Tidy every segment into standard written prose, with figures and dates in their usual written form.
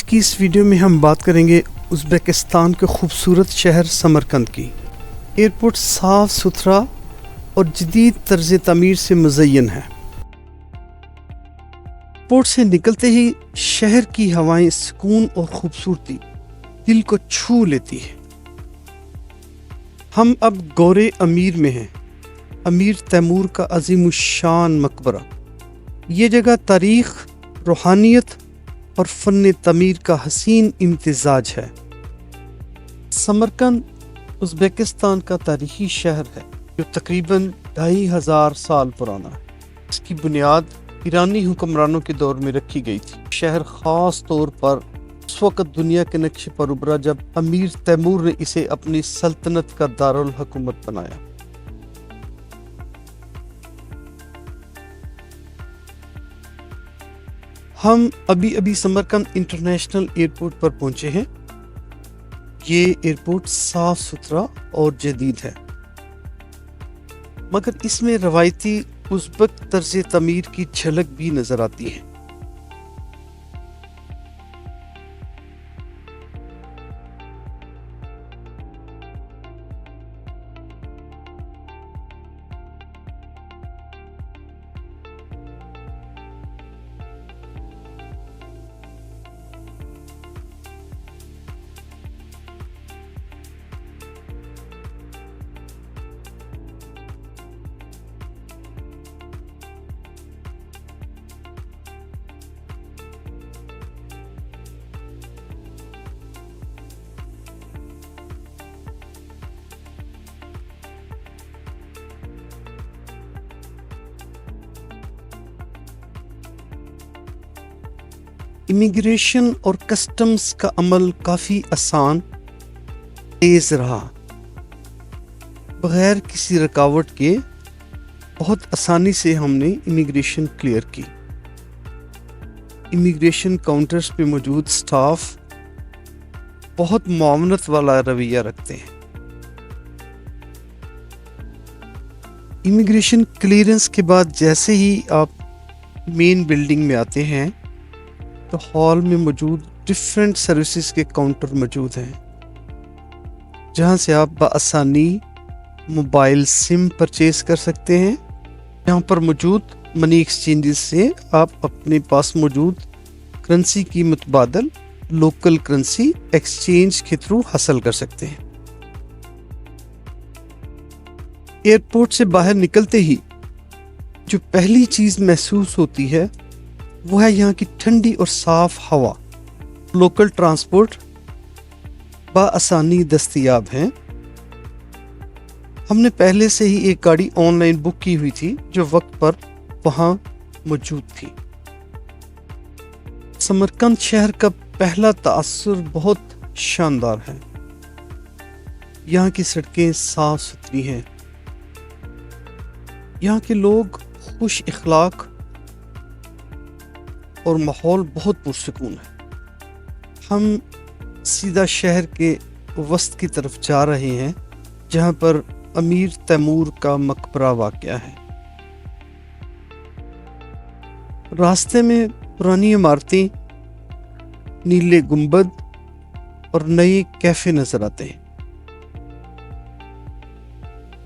آج کی اس ویڈیو میں ہم بات کریں گے ازبکستان کے خوبصورت شہر سمرقند کی۔ ایئرپورٹ صاف ستھرا اور جدید طرز تعمیر سے مزین ہے۔ ایئرپورٹ سے نکلتے ہی شہر کی ہوائیں سکون اور خوبصورتی دل کو چھو لیتی ہے۔ ہم اب گورے امیر میں ہیں، امیر تیمور کا عظیم الشان مقبرہ۔ یہ جگہ تاریخ، روحانیت اور فن تعمیر کا حسین امتزاج ہے۔ سمرقند ازبکستان کا تاریخی شہر ہے جو تقریباً 2500 سال پرانا ہے۔ اس کی بنیاد ایرانی حکمرانوں کے دور میں رکھی گئی تھی۔ شہر خاص طور پر اس وقت دنیا کے نقشے پر ابھرا جب امیر تیمور نے اسے اپنی سلطنت کا دارالحکومت بنایا۔ ہم ابھی سمرقند انٹرنیشنل ایئرپورٹ پر پہنچے ہیں۔ یہ ایئرپورٹ صاف ستھرا اور جدید ہے، مگر اس میں روایتی ازبک طرز تعمیر کی جھلک بھی نظر آتی ہے۔ امیگریشن اور کسٹمز کا عمل کافی آسان تیز رہا۔ بغیر کسی رکاوٹ کے بہت آسانی سے ہم نے امیگریشن کلیئر کی۔ امیگریشن کاؤنٹرز پہ موجود سٹاف بہت معاونت والا رویہ رکھتے ہیں۔ امیگریشن کلیئرنس کے بعد جیسے ہی آپ مین بلڈنگ میں آتے ہیں تو ہال میں موجود ڈیفرنٹ سروسز کے کاؤنٹر موجود ہیں، جہاں سے آپ بآسانی موبائل سم پرچیز کر سکتے ہیں۔ یہاں پر موجود منی ایکسچینجز سے آپ اپنے پاس موجود کرنسی کی متبادل لوکل کرنسی ایکسچینج کے تھرو حاصل کر سکتے ہیں۔ ایئرپورٹ سے باہر نکلتے ہی جو پہلی چیز محسوس ہوتی ہے وہ ہے یہاں کی ٹھنڈی اور صاف ہوا۔ لوکل ٹرانسپورٹ بآسانی دستیاب ہیں۔ ہم نے پہلے سے ہی ایک گاڑی آن لائن بک کی ہوئی تھی جو وقت پر وہاں موجود تھی۔ سمرقند شہر کا پہلا تاثر بہت شاندار ہے۔ یہاں کی سڑکیں صاف ستھری ہیں، یہاں کے لوگ خوش اخلاق اور ماحول بہت پرسکون ہے۔ ہم سیدھا شہر کے وسط کی طرف جا رہے ہیں جہاں پر امیر تیمور کا مقبرہ واقع ہے۔ راستے میں پرانی عمارتیں، نیلے گنبد اور نئے کیفے نظر آتے ہیں۔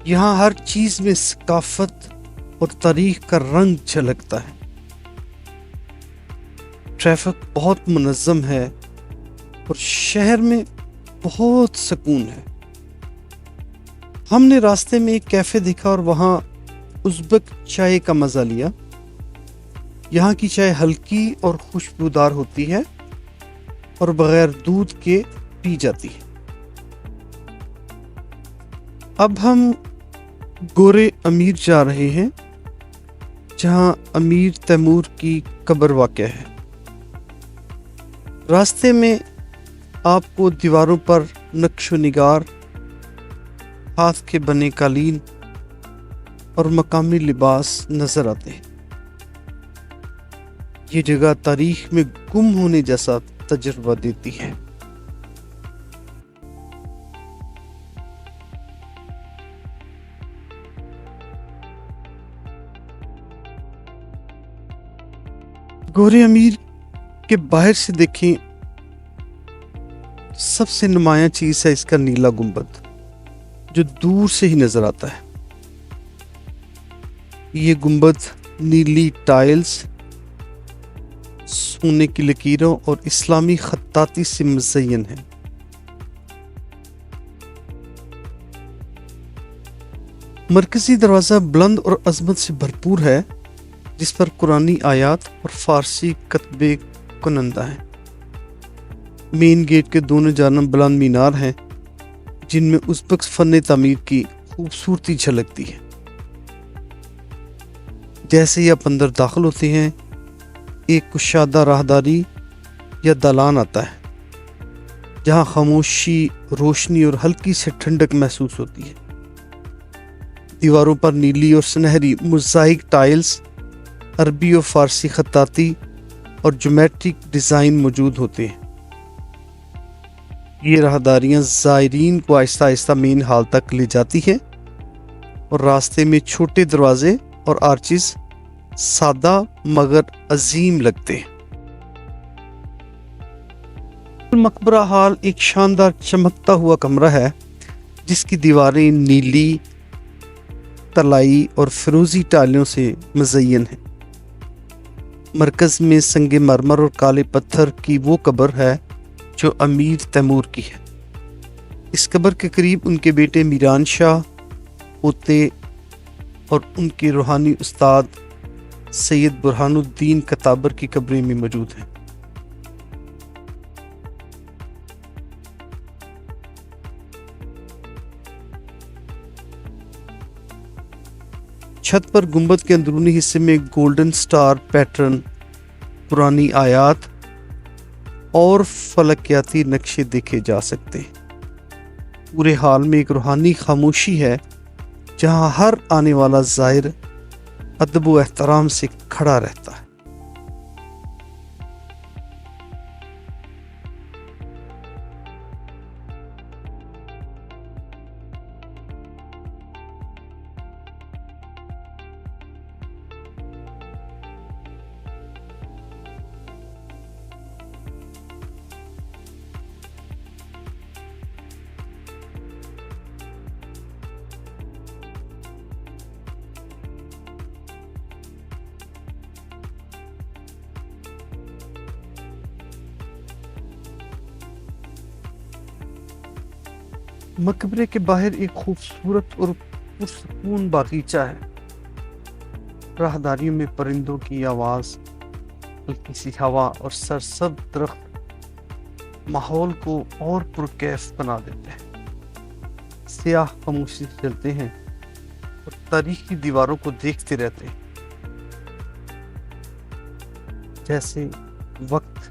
یہاں ہر چیز میں ثقافت اور تاریخ کا رنگ جھلکتا ہے۔ ٹریفک بہت منظم ہے اور شہر میں بہت سکون ہے۔ ہم نے راستے میں ایک کیفے دیکھا اور وہاں ازبک چائے کا مزہ لیا۔ یہاں کی چائے ہلکی اور خوشبودار ہوتی ہے اور بغیر دودھ کے پی جاتی ہے۔ اب ہم گورے امیر جا رہے ہیں جہاں امیر تیمور کی قبر واقع ہے۔ راستے میں آپ کو دیواروں پر نقش و نگار، ہاتھ کے بنے قالین اور مقامی لباس نظر آتے ہیں۔ یہ جگہ تاریخ میں گم ہونے جیسا تجربہ دیتی ہے۔ گورے امیر کے باہر سے دیکھیں سب سے نمایاں چیز ہے اس کا نیلا گنبد جو دور سے ہی نظر آتا ہے۔ یہ گنبد نیلی ٹائلز، سونے کی لکیروں اور اسلامی خطاطی سے مزین ہے۔ مرکزی دروازہ بلند اور عظمت سے بھرپور ہے، جس پر قرآنی آیات اور فارسی کتبے کنندہ ہیں۔ مین گیٹ کے دونوں جانب بلند مینار ہیں جن میں ازبک فن تعمیر کی خوبصورتی جھلکتی ہے۔ جیسے ہی آپ اندر داخل ہوتے ہیں، ایک کشادہ راہداری یا دالان آتا ہے جہاں خاموشی، روشنی اور ہلکی سے ٹھنڈک محسوس ہوتی ہے۔ دیواروں پر نیلی اور سنہری موزائک ٹائلز، عربی اور فارسی خطاطی اور جیومیٹرک ڈیزائن موجود ہوتے ہیں۔ یہ راہداریاں زائرین کو آہستہ آہستہ مین ہال تک لے جاتی ہیں اور راستے میں چھوٹے دروازے اور آرچز سادہ مگر عظیم لگتے ہیں۔ مقبرہ ہال ایک شاندار چمکتا ہوا کمرہ ہے جس کی دیواریں نیلی، طلائی اور فیروزی ٹائلوں سے مزین ہیں۔ مرکز میں سنگ مرمر اور کالے پتھر کی وہ قبر ہے جو امیر تیمور کی ہے۔ اس قبر کے قریب ان کے بیٹے میران شاہ، پوتے اور ان کے روحانی استاد سید برہان الدین کتابر کی قبریں میں موجود ہیں۔ چھت پر گنبد کے اندرونی حصے میں گولڈن سٹار پیٹرن، پرانی آیات اور فلکیاتی نقشے دیکھے جا سکتے ہیں۔ پورے حال میں ایک روحانی خاموشی ہے جہاں ہر آنے والا زائر ادب و احترام سے کھڑا رہتا ہے۔ مقبرے کے باہر ایک خوبصورت اور پرسکون باغیچہ ہے۔ راہداریوں میں پرندوں کی آواز، ہلکی سی ہوا اور سرسبز درخت ماحول کو اور پرکیف بنا دیتے ہیں۔ سیاح خاموشی سے چلتے ہیں اور تاریخی دیواروں کو دیکھتے رہتے ہیں، جیسے وقت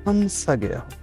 تھم سا گیا ہو۔